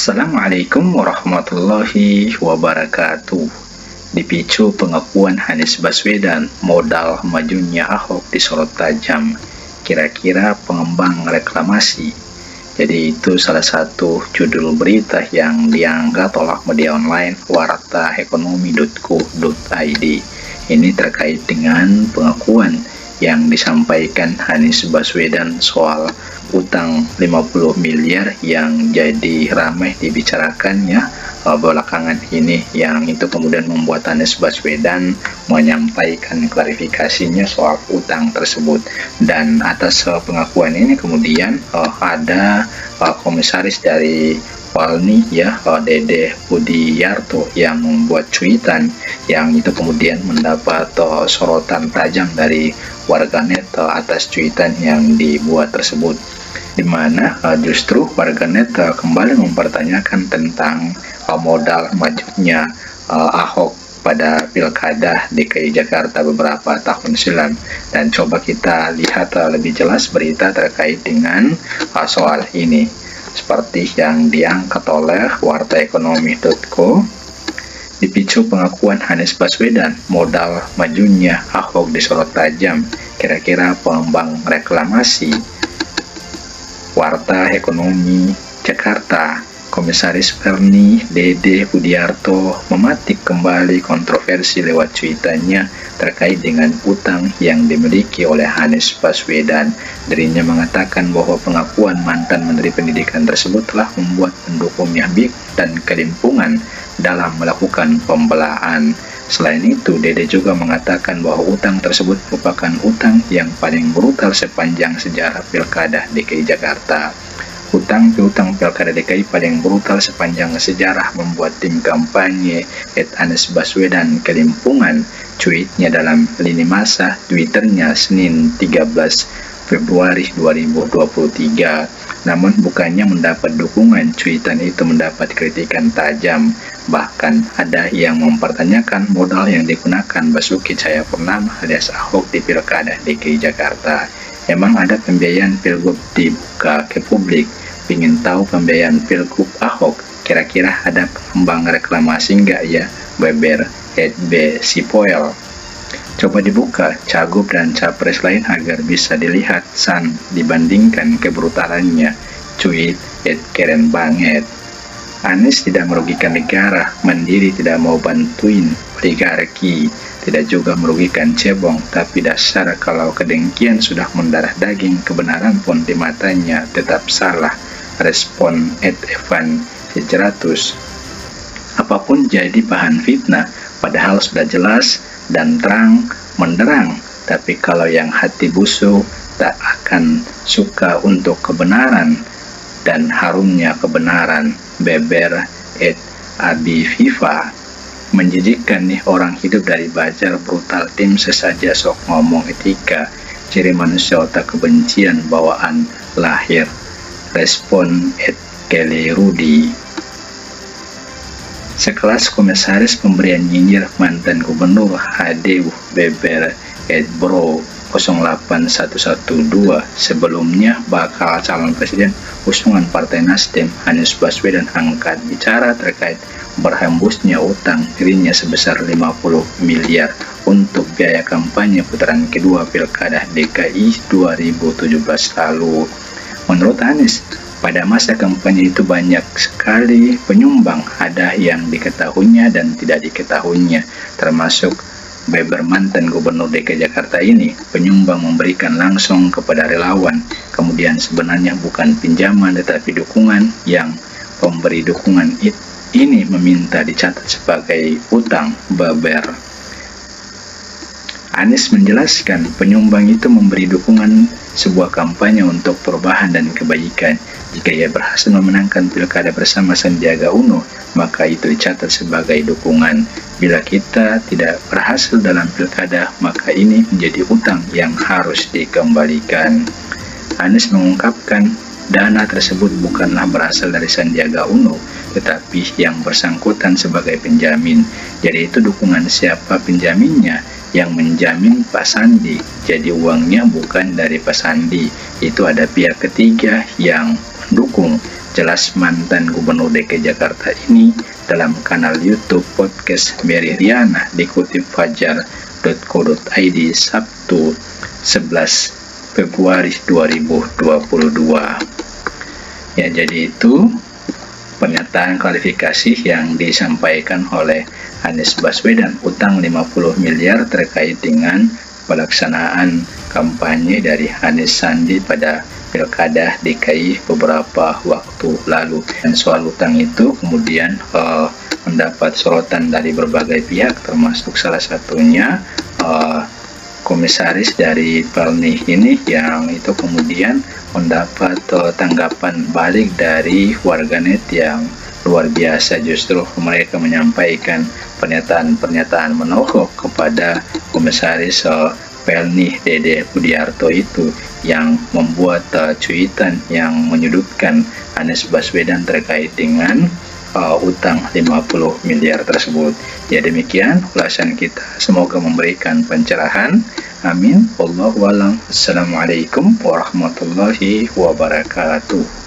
Assalamualaikum warahmatullahi wabarakatuh. Dipicu pengakuan Anies Baswedan, modal majunya Ahok disorot tajam. Kira-kira pengembang reklamasi. Jadi itu salah satu judul berita yang diangkat oleh media online wartaekonomi.co.id. Ini terkait dengan pengakuan yang disampaikan Anies Baswedan soal utang 50 miliar yang jadi ramai dibicarakannya belakangan ini, yang itu kemudian membuat Anies Baswedan menyampaikan klarifikasinya soal utang tersebut. Dan atas pengakuan ini kemudian ada komisaris dari Walni Dede Budiarto yang membuat cuitan yang itu kemudian mendapat sorotan tajam dari warganet atas cuitan yang dibuat tersebut, di mana justru warganet kembali mempertanyakan tentang modal majunya Ahok pada Pilkada DKI Jakarta beberapa tahun silam. Dan coba kita lihat lebih jelas berita terkait dengan soal ini. Seperti yang diangkat oleh wartaekonomi.co, dipicu pengakuan Anies Baswedan, modal majunya Ahok disorot tajam, kira-kira pengembang reklamasi. Warta Ekonomi Jakarta, Komisaris Perni Dede Budiarto mematik kembali kontroversi lewat cuitannya terkait dengan utang yang dimiliki oleh Anies Baswedan. Dirinya mengatakan bahwa pengakuan mantan Menteri Pendidikan tersebut telah membuat pendukungnya bingung dan kelimpungan dalam melakukan pembelaan. Selain itu, Dede juga mengatakan bahwa utang tersebut merupakan utang yang paling brutal sepanjang sejarah Pilkada DKI Jakarta. Utang piutang Pilkada DKI paling brutal sepanjang sejarah membuat tim kampanye Anies Baswedan kelimpungan. Cuitnya dalam lini masa Twitternya Senin 13 Februari 2023. Namun bukannya mendapat dukungan, cuitan itu mendapat kritikan tajam. Bahkan ada yang mempertanyakan modal yang digunakan Basuki Cahayapurnama alias Ahok di Pilkada DKI Jakarta. Emang ada pembiayaan Pilgub dibuka ke publik? Ingin tahu pembiayaan Pilgub Ahok? Kira-kira ada pengembang reklamasi nggak ya? Beber B. Sipoel. Coba dibuka cagup dan capres lain agar bisa dilihat san dibandingkan kebrutalannya. Cuit keren banget. Anies tidak merugikan negara, Mandiri tidak mau bantuin oligarki, tidak juga merugikan cebong, tapi dasar kalau kedengkian sudah mendarah daging, kebenaran pun di matanya tetap salah. Respon Evan 100. Apapun jadi bahan fitnah, padahal sudah jelas dan terang menderang, tapi kalau yang hati busuk tak akan suka untuk kebenaran dan harumnya kebenaran. Beber Abi Viva. Menjijikkan nih, orang hidup dari bajar brutal tim sesaja sok ngomong etika, ciri manusia otak kebencian bawaan lahir. Respon Kelly Rudy. Sekelas komisaris pemberian nyinyir mantan gubernur Hadeu Beber Bro 08112. Sebelumnya bakal calon presiden usungan Partai Nasdem Anies Baswedan angkat bicara terkait berhembusnya utang dirinya sebesar 50 miliar untuk biaya kampanye putaran kedua Pilkada DKI 2017 lalu. Menurut Anies, pada masa kampanye itu banyak sekali penyumbang, ada yang diketahuinya dan tidak diketahuinya, termasuk Beber mantan gubernur DKI Jakarta ini. Penyumbang memberikan langsung kepada relawan, kemudian sebenarnya bukan pinjaman tetapi dukungan, yang pemberi dukungan ini meminta dicatat sebagai utang. Beber. Anies menjelaskan penyumbang itu memberi dukungan sebuah kampanye untuk perubahan dan kebaikan. Jika ia berhasil memenangkan Pilkada bersama Sandiaga Uno, maka itu dicatat sebagai dukungan. Bila kita tidak berhasil dalam Pilkada, maka ini menjadi utang yang harus dikembalikan. Anies mengungkapkan dana tersebut bukanlah berasal dari Sandiaga Uno, tetapi yang bersangkutan sebagai penjamin. Jadi itu dukungan siapa penjaminnya? Yang menjamin Pak Sandi. Jadi uangnya bukan dari Pak Sandi, itu ada pihak ketiga yang mendukung. jelas mantan Gubernur DKI Jakarta ini dalam kanal YouTube Podcast Mary Riana, dikutip fajar.co.id Sabtu 11 Februari 2022. Ya, jadi itu pernyataan klarifikasi yang disampaikan oleh Anies Baswedan, utang 50 miliar terkait dengan pelaksanaan kampanye dari Anies Sandi pada Pilkada DKI beberapa waktu lalu. Dan soal utang itu kemudian mendapat sorotan dari berbagai pihak, termasuk salah satunya komisaris dari Pelni ini, yang itu kemudian mendapat tanggapan balik dari warganet yang luar biasa. Justru mereka menyampaikan pernyataan menohok kepada komisaris Pelni Dede Budiarto itu, yang membuat cuitan yang menyudutkan Anies Baswedan terkait dengan utang 50 miliar tersebut. Ya, demikian ulasan kita, semoga memberikan pencerahan. Amin. Wallahu a'lam. Assalamualaikum warahmatullahi wabarakatuh.